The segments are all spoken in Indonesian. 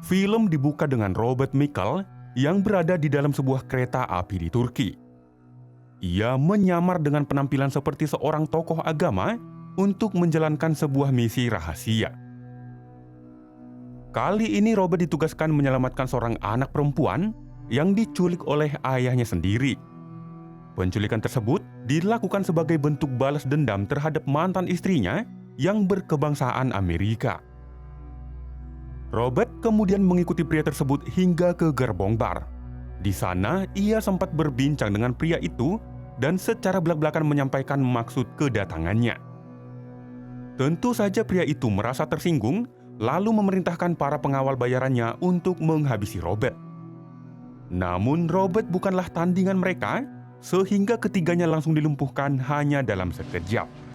Film dibuka dengan Robert Michael yang berada di dalam sebuah kereta api di Turki. Ia menyamar dengan penampilan seperti seorang tokoh agama untuk menjalankan sebuah misi rahasia. Kali ini Robert ditugaskan menyelamatkan seorang anak perempuan yang diculik oleh ayahnya sendiri. Penculikan tersebut dilakukan sebagai bentuk balas dendam terhadap mantan istrinya yang berkebangsaan Amerika. Robert kemudian mengikuti pria tersebut hingga ke gerbong bar. Di sana, ia sempat berbincang dengan pria itu dan secara belak-belakan menyampaikan maksud kedatangannya. Tentu saja pria itu merasa tersinggung, lalu memerintahkan para pengawal bayarannya untuk menghabisi Robert. Namun Robert bukanlah tandingan mereka, sehingga ketiganya langsung dilumpuhkan hanya dalam sekejap.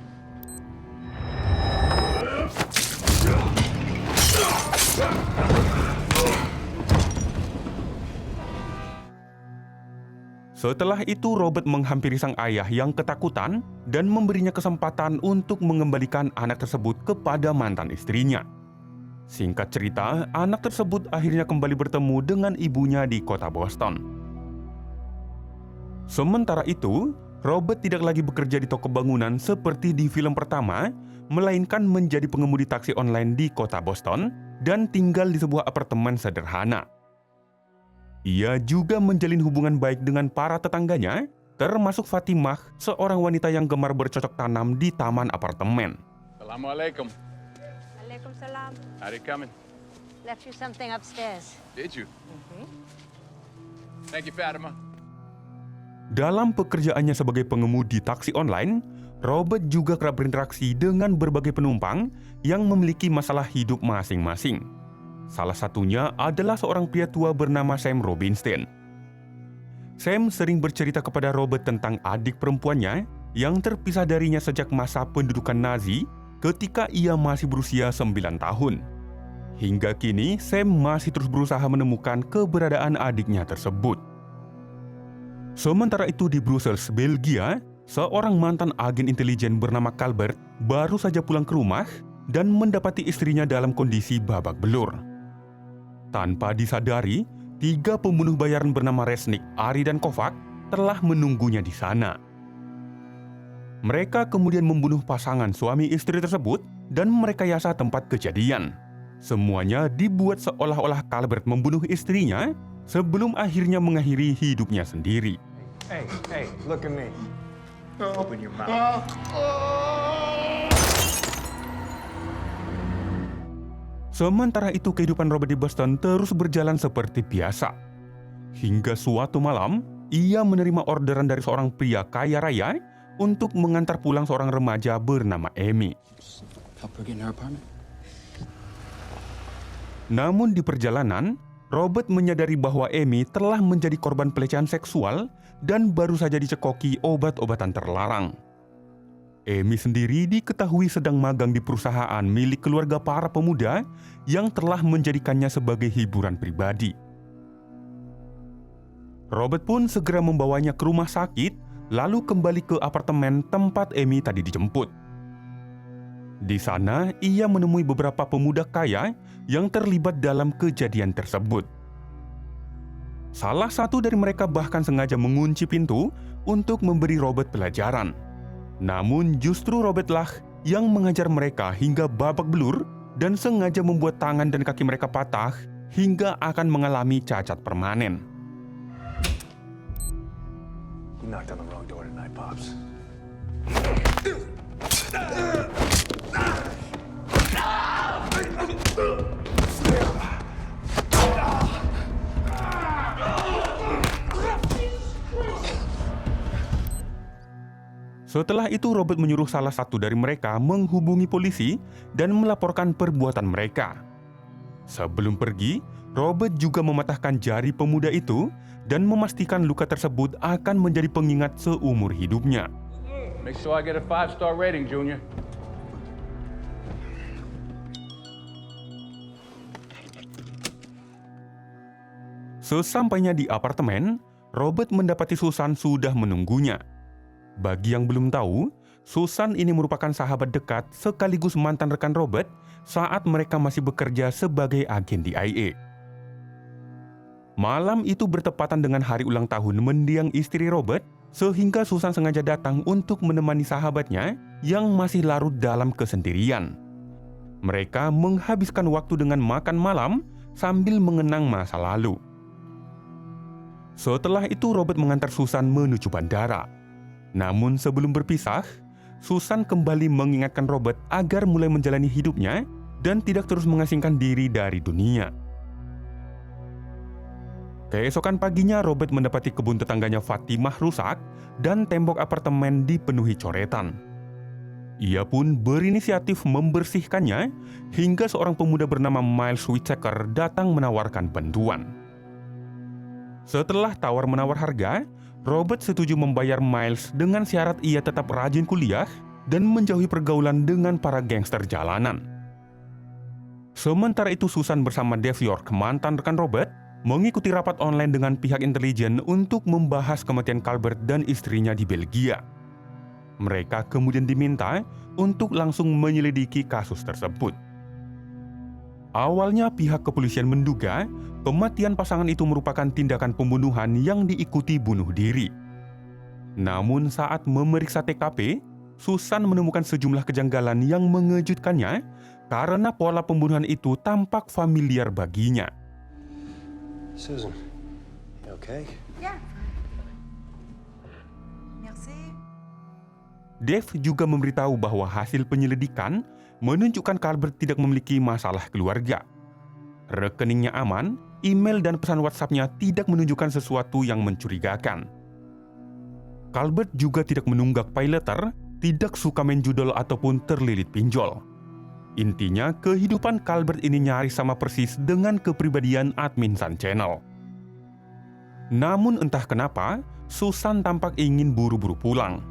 Setelah itu Robert menghampiri sang ayah yang ketakutan dan memberinya kesempatan untuk mengembalikan anak tersebut kepada mantan istrinya. Singkat cerita, anak tersebut akhirnya kembali bertemu dengan ibunya di kota Boston. Sementara itu, Robert tidak lagi bekerja di toko bangunan seperti di film pertama, melainkan menjadi pengemudi taksi online di kota Boston dan tinggal di sebuah apartemen sederhana. Ia juga menjalin hubungan baik dengan para tetangganya, termasuk Fatimah, seorang wanita yang gemar bercocok tanam di taman apartemen. Assalamualaikum. Waalaikumsalam. How'd it coming? Left you something upstairs. Did you? Thank you, Fatima. Dalam pekerjaannya sebagai pengemudi taksi online, Robert juga kerap berinteraksi dengan berbagai penumpang yang memiliki masalah hidup masing-masing. Salah satunya adalah seorang pria tua bernama Sam Robinstein. Sam sering bercerita kepada Robert tentang adik perempuannya yang terpisah darinya sejak masa pendudukan Nazi ketika ia masih berusia 9 tahun. Hingga kini, Sam masih terus berusaha menemukan keberadaan adiknya tersebut. Sementara itu di Brussels, Belgia, seorang mantan agen intelijen bernama Calbert baru saja pulang ke rumah dan mendapati istrinya dalam kondisi babak belur. Tanpa disadari, 3 pembunuh bayaran bernama Resnick, Ari, dan Kovac telah menunggunya di sana. Mereka kemudian membunuh pasangan suami istri tersebut dan merekayasa tempat kejadian. Semuanya dibuat seolah-olah Calbert membunuh istrinya sebelum akhirnya mengakhiri hidupnya sendiri. Hey, look at me. Open your mouth. Sementara itu kehidupan Robert di Boston terus berjalan seperti biasa. Hingga suatu malam, ia menerima orderan dari seorang pria kaya raya untuk mengantar pulang seorang remaja bernama Amy. Namun di perjalanan, Robert menyadari bahwa Amy telah menjadi korban pelecehan seksual dan baru saja dicekoki obat-obatan terlarang. Amy sendiri diketahui sedang magang di perusahaan milik keluarga para pemuda yang telah menjadikannya sebagai hiburan pribadi. Robert pun segera membawanya ke rumah sakit, lalu kembali ke apartemen tempat Amy tadi dijemput. Di sana, ia menemui beberapa pemuda kaya yang terlibat dalam kejadian tersebut. Salah satu dari mereka bahkan sengaja mengunci pintu untuk memberi Robert pelajaran. Namun justru Robertlah yang mengajar mereka hingga babak belur dan sengaja membuat tangan dan kaki mereka patah hingga akan mengalami cacat permanen. You knocked on the wrong door tonight, Pops. Setelah itu Robert menyuruh salah satu dari mereka menghubungi polisi dan melaporkan perbuatan mereka. Sebelum pergi, Robert juga mematahkan jari pemuda itu dan memastikan luka tersebut akan menjadi pengingat seumur hidupnya. Make sure I get a 5-star rating, Junior. Sesampainya di apartemen, Robert mendapati Susan sudah menunggunya. Bagi yang belum tahu, Susan ini merupakan sahabat dekat sekaligus mantan rekan Robert saat mereka masih bekerja sebagai agen DIA. Malam itu bertepatan dengan hari ulang tahun mendiang istri Robert, sehingga Susan sengaja datang untuk menemani sahabatnya yang masih larut dalam kesendirian. Mereka menghabiskan waktu dengan makan malam sambil mengenang masa lalu. Setelah itu Robert mengantar Susan menuju bandara. Namun sebelum berpisah, Susan kembali mengingatkan Robert agar mulai menjalani hidupnya dan tidak terus mengasingkan diri dari dunia. Keesokan paginya Robert mendapati kebun tetangganya Fatimah rusak dan tembok apartemen dipenuhi coretan. Ia pun berinisiatif membersihkannya hingga seorang pemuda bernama Miles Whittaker datang menawarkan bantuan. Setelah tawar-menawar harga, Robert setuju membayar Miles dengan syarat ia tetap rajin kuliah dan menjauhi pergaulan dengan para gangster jalanan. Sementara itu Susan bersama Dave York, mantan rekan Robert, mengikuti rapat online dengan pihak intelijen untuk membahas kematian Calvert dan istrinya di Belgia. Mereka kemudian diminta untuk langsung menyelidiki kasus tersebut. Awalnya pihak kepolisian menduga kematian pasangan itu merupakan tindakan pembunuhan yang diikuti bunuh diri. Namun saat memeriksa TKP, Susan menemukan sejumlah kejanggalan yang mengejutkannya karena pola pembunuhan itu tampak familiar baginya. Susan, you okay? Yeah. Merci. Dave juga memberitahu bahwa hasil penyelidikan menunjukkan Calvert tidak memiliki masalah keluarga. Rekeningnya aman, email dan pesan WhatsApp-nya tidak menunjukkan sesuatu yang mencurigakan. Calvert juga tidak menunggak pay letter, tidak suka main judol ataupun terlilit pinjol. Intinya, kehidupan Calvert ini nyaris sama persis dengan kepribadian admin Sun Channel. Namun entah kenapa, Susan tampak ingin buru-buru pulang.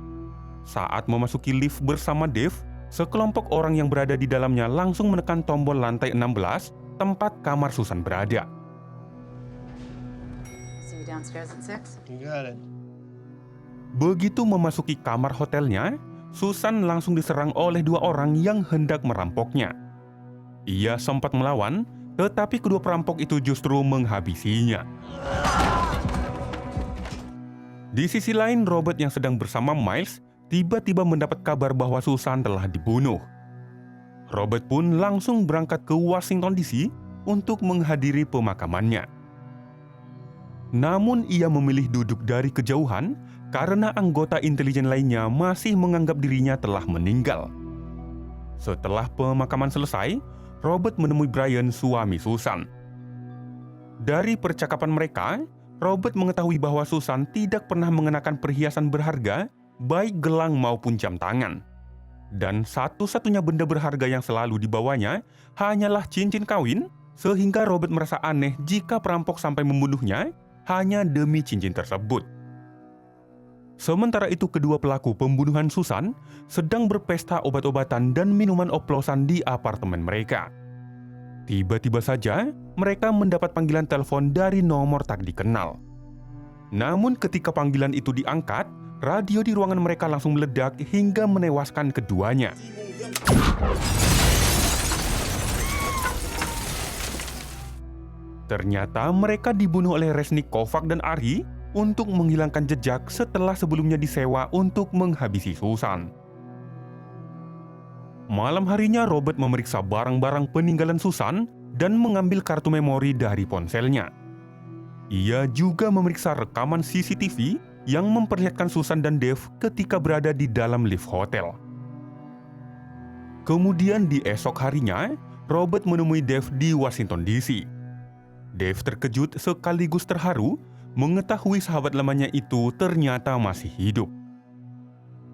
Saat memasuki lift bersama Dave, sekelompok orang yang berada di dalamnya langsung menekan tombol lantai 16, tempat kamar Susan berada. See you downstairs at 6. You got it. Begitu memasuki kamar hotelnya, Susan langsung diserang oleh dua orang yang hendak merampoknya. Ia sempat melawan, tetapi kedua perampok itu justru menghabisinya. Di sisi lain, Robert yang sedang bersama Miles tiba-tiba mendapat kabar bahwa Susan telah dibunuh. Robert pun langsung berangkat ke Washington DC untuk menghadiri pemakamannya. Namun ia memilih duduk dari kejauhan karena anggota intelijen lainnya masih menganggap dirinya telah meninggal. Setelah pemakaman selesai, Robert menemui Brian, suami Susan. Dari percakapan mereka, Robert mengetahui bahwa Susan tidak pernah mengenakan perhiasan berharga, baik gelang maupun jam tangan. Dan satu-satunya benda berharga yang selalu dibawanya hanyalah cincin kawin, sehingga Robert merasa aneh jika perampok sampai membunuhnya hanya demi cincin tersebut. Sementara itu kedua pelaku pembunuhan Susan sedang berpesta obat-obatan dan minuman oplosan di apartemen mereka. Tiba-tiba saja mereka mendapat panggilan telepon dari nomor tak dikenal. Namun ketika panggilan itu diangkat, radio di ruangan mereka langsung meledak hingga menewaskan keduanya. Ternyata mereka dibunuh oleh Resnick Kovac dan Ari untuk menghilangkan jejak setelah sebelumnya disewa untuk menghabisi Susan. Malam harinya Robert memeriksa barang-barang peninggalan Susan dan mengambil kartu memori dari ponselnya. Ia juga memeriksa rekaman CCTV yang memperlihatkan Susan dan Dave ketika berada di dalam lift hotel. Kemudian di esok harinya, Robert menemui Dave di Washington DC. Dave terkejut sekaligus terharu mengetahui sahabat lamanya itu ternyata masih hidup.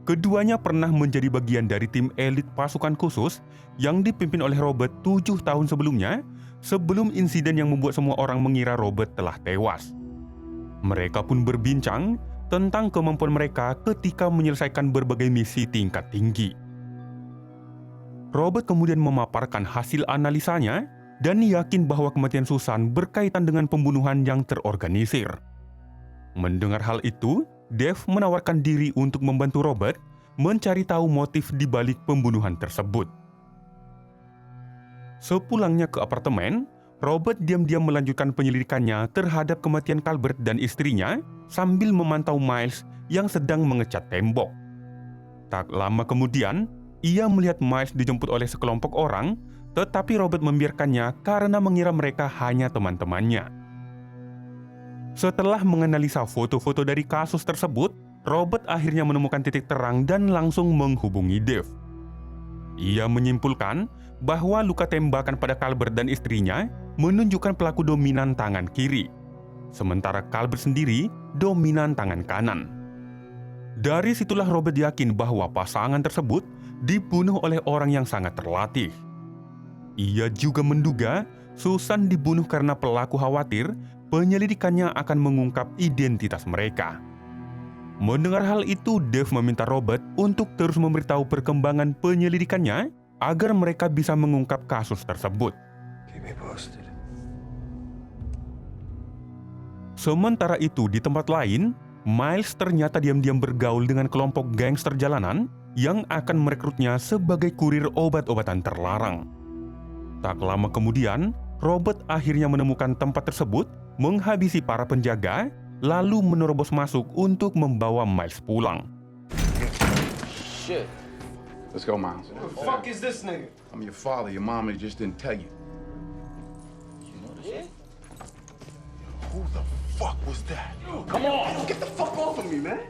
Keduanya pernah menjadi bagian dari tim elit pasukan khusus yang dipimpin oleh Robert 7 tahun sebelumnya, sebelum insiden yang membuat semua orang mengira Robert telah tewas. Mereka pun berbincang tentang kemampuan mereka ketika menyelesaikan berbagai misi tingkat tinggi. Robert kemudian memaparkan hasil analisanya dan yakin bahwa kematian Susan berkaitan dengan pembunuhan yang terorganisir. Mendengar hal itu, Dave menawarkan diri untuk membantu Robert mencari tahu motif di balik pembunuhan tersebut. Sepulangnya ke apartemen, Robert diam-diam melanjutkan penyelidikannya terhadap kematian Calvert dan istrinya sambil memantau Miles yang sedang mengecat tembok. Tak lama kemudian, ia melihat Miles dijemput oleh sekelompok orang, tetapi Robert membiarkannya karena mengira mereka hanya teman-temannya. Setelah menganalisa foto-foto dari kasus tersebut, Robert akhirnya menemukan titik terang dan langsung menghubungi Dave. Ia menyimpulkan bahwa luka tembakan pada Calvert dan istrinya menunjukkan pelaku dominan tangan kiri, sementara Calvert sendiri dominan tangan kanan. Dari situlah Robert yakin bahwa pasangan tersebut dibunuh oleh orang yang sangat terlatih. Ia juga menduga Susan dibunuh karena pelaku khawatir penyelidikannya akan mengungkap identitas mereka. Mendengar hal itu, Dave meminta Robert untuk terus memberitahu perkembangan penyelidikannya agar mereka bisa mengungkap kasus tersebut. Keep me posted. Sementara itu, di tempat lain, Miles ternyata diam-diam bergaul dengan kelompok gangster jalanan yang akan merekrutnya sebagai kurir obat-obatan terlarang. Tak lama kemudian, Robert akhirnya menemukan tempat tersebut, menghabisi para penjaga, lalu menerobos masuk untuk membawa Miles pulang. Shit. Let's go, Miles. Who the fuck is this nigga? I'm your father. Your mama just didn't tell you. Who the fuck was that? Come on! Get the fuck off of me, man!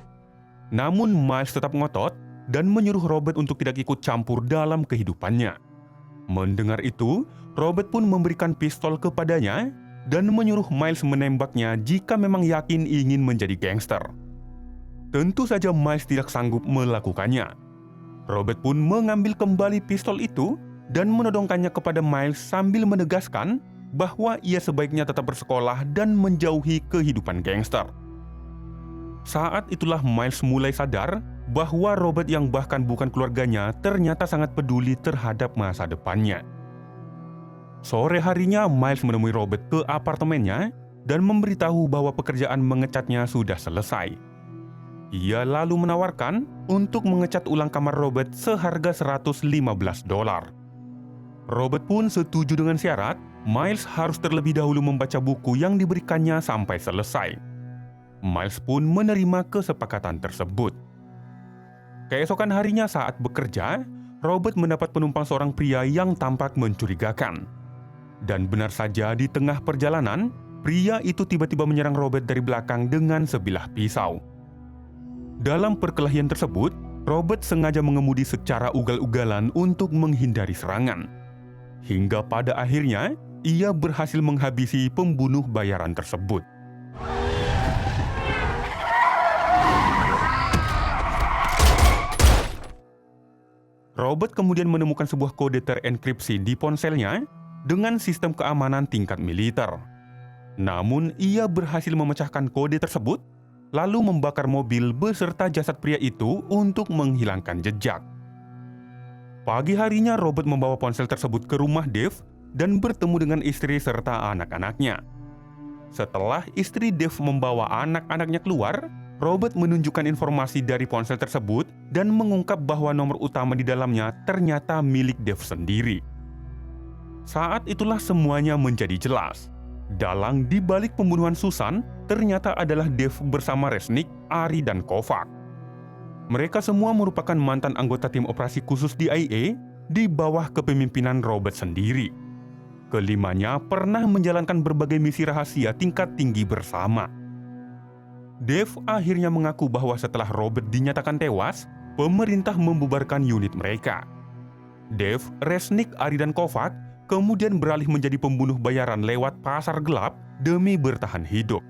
Namun Miles tetap ngotot dan menyuruh Robert untuk tidak ikut campur dalam kehidupannya. Mendengar itu, Robert pun memberikan pistol kepadanya dan menyuruh Miles menembaknya jika memang yakin ingin menjadi gangster. Tentu saja Miles tidak sanggup melakukannya. Robert pun mengambil kembali pistol itu dan menodongkannya kepada Miles sambil menegaskan bahwa ia sebaiknya tetap bersekolah dan menjauhi kehidupan gangster. Saat itulah Miles mulai sadar bahwa Robert yang bahkan bukan keluarganya ternyata sangat peduli terhadap masa depannya. Sore harinya, Miles menemui Robert ke apartemennya dan memberitahu bahwa pekerjaan mengecatnya sudah selesai. Ia lalu menawarkan untuk mengecat ulang kamar Robert seharga $115. Robert pun setuju dengan syarat Miles harus terlebih dahulu membaca buku yang diberikannya sampai selesai. Miles pun menerima kesepakatan tersebut. Keesokan harinya saat bekerja, Robert mendapat penumpang seorang pria yang tampak mencurigakan. Dan benar saja di tengah perjalanan, pria itu tiba-tiba menyerang Robert dari belakang dengan sebilah pisau. Dalam perkelahian tersebut, Robert sengaja mengemudi secara ugal-ugalan untuk menghindari serangan. Hingga pada akhirnya, ia berhasil menghabisi pembunuh bayaran tersebut. Robert kemudian menemukan sebuah kode terenkripsi di ponselnya dengan sistem keamanan tingkat militer. Namun, ia berhasil memecahkan kode tersebut, lalu membakar mobil beserta jasad pria itu untuk menghilangkan jejak. Pagi harinya, Robert membawa ponsel tersebut ke rumah Dave dan bertemu dengan istri serta anak-anaknya. Setelah istri Dave membawa anak-anaknya keluar, Robert menunjukkan informasi dari ponsel tersebut dan mengungkap bahwa nomor utama di dalamnya ternyata milik Dave sendiri. Saat itulah semuanya menjadi jelas. Dalang di balik pembunuhan Susan ternyata adalah Dave bersama Resnick, Ari, dan Kovac. Mereka semua merupakan mantan anggota tim operasi khusus DIA di bawah kepemimpinan Robert sendiri. Kelimanya pernah menjalankan berbagai misi rahasia tingkat tinggi bersama. Dave akhirnya mengaku bahwa setelah Robert dinyatakan tewas, pemerintah membubarkan unit mereka. Dave, Resnick, Ari, dan Kovac kemudian beralih menjadi pembunuh bayaran lewat pasar gelap demi bertahan hidup.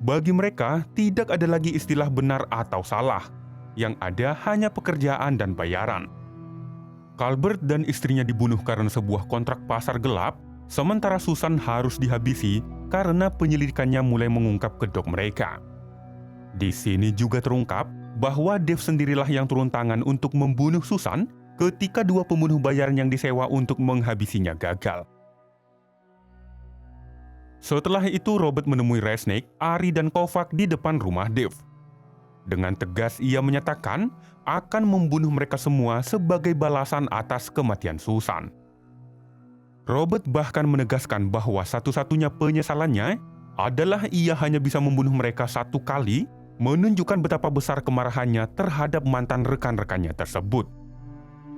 Bagi mereka, tidak ada lagi istilah benar atau salah. Yang ada hanya pekerjaan dan bayaran. Calvert dan istrinya dibunuh karena sebuah kontrak pasar gelap, sementara Susan harus dihabisi karena penyelidikannya mulai mengungkap kedok mereka. Di sini juga terungkap bahwa Dave sendirilah yang turun tangan untuk membunuh Susan ketika dua pembunuh bayaran yang disewa untuk menghabisinya gagal. Setelah itu, Robert menemui Resnick, Ari, dan Kovac di depan rumah Dave. Dengan tegas ia menyatakan akan membunuh mereka semua sebagai balasan atas kematian Susan. Robert bahkan menegaskan bahwa satu-satunya penyesalannya adalah ia hanya bisa membunuh mereka satu kali, menunjukkan betapa besar kemarahannya terhadap mantan rekan-rekannya tersebut.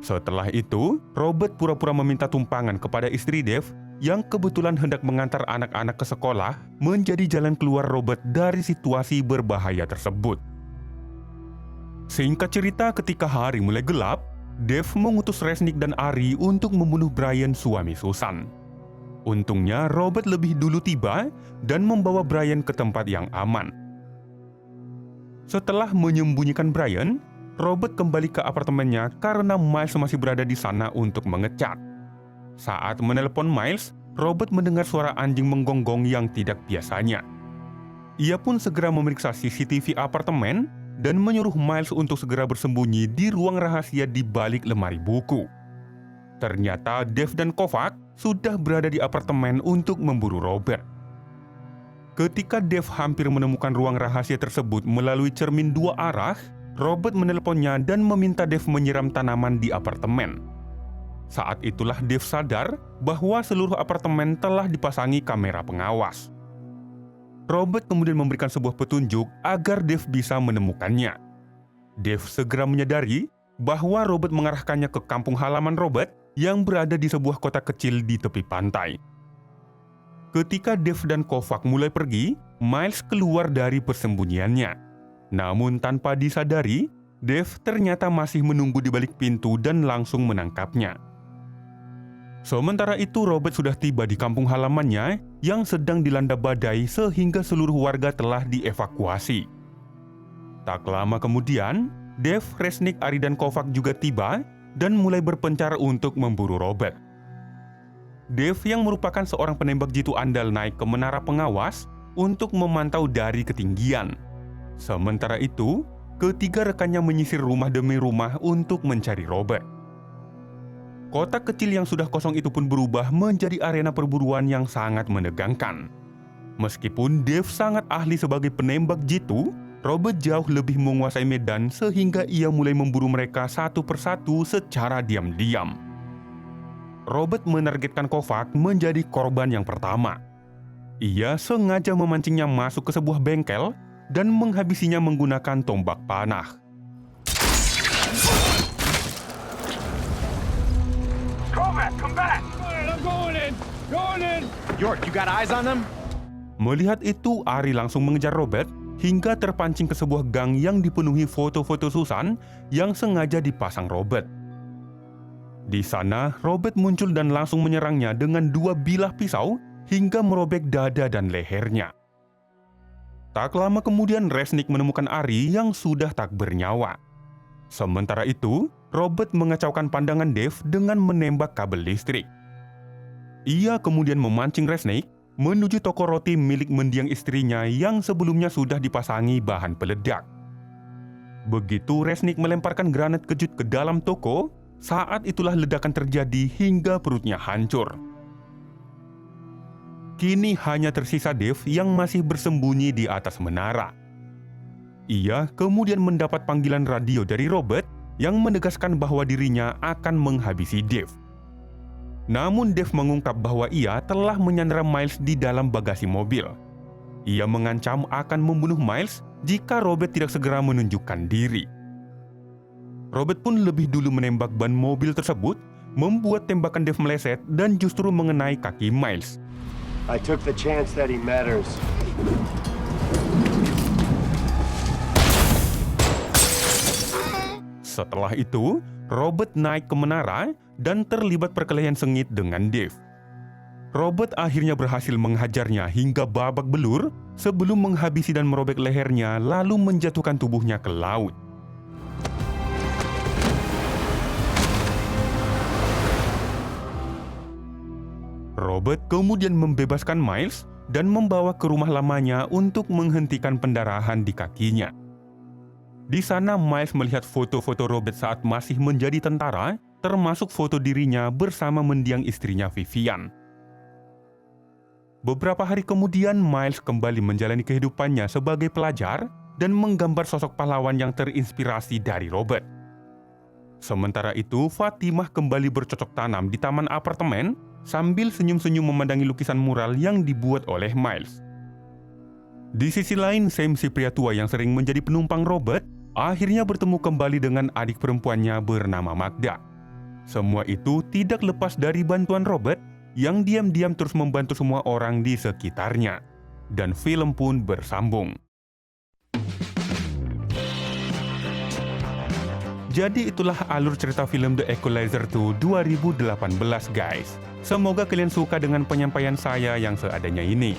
Setelah itu, Robert pura-pura meminta tumpangan kepada istri Dave yang kebetulan hendak mengantar anak-anak ke sekolah, menjadi jalan keluar Robert dari situasi berbahaya tersebut. Singkat cerita, ketika hari mulai gelap, Dave mengutus Resnick dan Ari untuk membunuh Brian, suami Susan. Untungnya Robert lebih dulu tiba dan membawa Brian ke tempat yang aman. Setelah menyembunyikan Brian, Robert kembali ke apartemennya karena Miles masih berada di sana untuk mengecat. Saat menelepon Miles, Robert mendengar suara anjing menggonggong yang tidak biasanya. Ia pun segera memeriksa CCTV apartemen dan menyuruh Miles untuk segera bersembunyi di ruang rahasia di balik lemari buku. Ternyata Dave dan Kovac sudah berada di apartemen untuk memburu Robert. Ketika Dave hampir menemukan ruang rahasia tersebut melalui cermin dua arah, Robert menelponnya dan meminta Dave menyiram tanaman di apartemen. Saat itulah Dave sadar bahwa seluruh apartemen telah dipasangi kamera pengawas. Robert kemudian memberikan sebuah petunjuk agar Dave bisa menemukannya. Dave segera menyadari bahwa Robert mengarahkannya ke kampung halaman Robert yang berada di sebuah kota kecil di tepi pantai. Ketika Dave dan Kovac mulai pergi, Miles keluar dari persembunyiannya. Namun tanpa disadari, Dave ternyata masih menunggu di balik pintu dan langsung menangkapnya. Sementara itu, Robert sudah tiba di kampung halamannya yang sedang dilanda badai sehingga seluruh warga telah dievakuasi. Tak lama kemudian, Dave, Resnick, Ari, dan Kovac juga tiba dan mulai berpencar untuk memburu Robert. Dave yang merupakan seorang penembak jitu andal naik ke menara pengawas untuk memantau dari ketinggian. Sementara itu, ketiga rekannya menyisir rumah demi rumah untuk mencari Robert. Kota kecil yang sudah kosong itu pun berubah menjadi arena perburuan yang sangat menegangkan. Meskipun Dave sangat ahli sebagai penembak jitu, Robert jauh lebih menguasai medan sehingga ia mulai memburu mereka satu persatu secara diam-diam. Robert menargetkan Kovac menjadi korban yang pertama. Ia sengaja memancingnya masuk ke sebuah bengkel dan menghabisinya menggunakan tombak panah. Kovac, come back! I'm going in! Going in! York, you got eyes on them? Melihat itu, Ari langsung mengejar Robert hingga terpancing ke sebuah gang yang dipenuhi foto-foto Susan yang sengaja dipasang Robert. Di sana, Robert muncul dan langsung menyerangnya dengan dua bilah pisau hingga merobek dada dan lehernya. Tak lama kemudian, Resnick menemukan Ari yang sudah tak bernyawa. Sementara itu, Robert mengacaukan pandangan Dave dengan menembak kabel listrik. Ia kemudian memancing Resnick menuju toko roti milik mendiang istrinya yang sebelumnya sudah dipasangi bahan peledak. Begitu Resnick melemparkan granat kejut ke dalam toko, saat itulah ledakan terjadi hingga perutnya hancur. Kini hanya tersisa Dave yang masih bersembunyi di atas menara. Ia kemudian mendapat panggilan radio dari Robert yang menegaskan bahwa dirinya akan menghabisi Dave. Namun Dave mengungkap bahwa ia telah menyandera Miles di dalam bagasi mobil. Ia mengancam akan membunuh Miles jika Robert tidak segera menunjukkan diri. Robert pun lebih dulu menembak ban mobil tersebut, membuat tembakan Dave meleset dan justru mengenai kaki Miles. I took the chance that he matters. Setelah itu, Robert naik ke menara dan terlibat perkelahian sengit dengan Dave. Robert akhirnya berhasil menghajarnya hingga babak belur sebelum menghabisi dan merobek lehernya lalu menjatuhkan tubuhnya ke laut. Robert kemudian membebaskan Miles dan membawa ke rumah lamanya untuk menghentikan pendarahan di kakinya. Di sana Miles melihat foto-foto Robert saat masih menjadi tentara, termasuk foto dirinya bersama mendiang istrinya Vivian. Beberapa hari kemudian Miles kembali menjalani kehidupannya sebagai pelajar dan menggambar sosok pahlawan yang terinspirasi dari Robert. Sementara itu, Fatimah kembali bercocok tanam di taman apartemen sambil senyum-senyum memandangi lukisan mural yang dibuat oleh Miles. Di sisi lain, Sam, si pria tua yang sering menjadi penumpang Robert, akhirnya bertemu kembali dengan adik perempuannya bernama Magda. Semua itu tidak lepas dari bantuan Robert yang diam-diam terus membantu semua orang di sekitarnya. Dan film pun bersambung. Jadi itulah alur cerita film The Equalizer 2 2018 guys. Semoga kalian suka dengan penyampaian saya yang seadanya ini.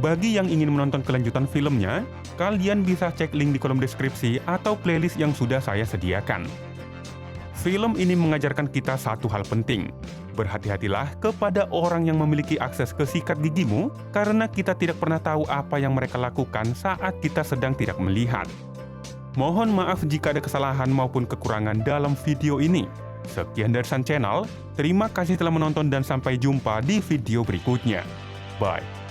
Bagi yang ingin menonton kelanjutan filmnya, kalian bisa cek link di kolom deskripsi atau playlist yang sudah saya sediakan. Film ini mengajarkan kita satu hal penting. Berhati-hatilah kepada orang yang memiliki akses ke sikat gigimu karena kita tidak pernah tahu apa yang mereka lakukan saat kita sedang tidak melihat. Mohon maaf jika ada kesalahan maupun kekurangan dalam video ini. Sekian dari Sun Channel, terima kasih telah menonton dan sampai jumpa di video berikutnya. Bye.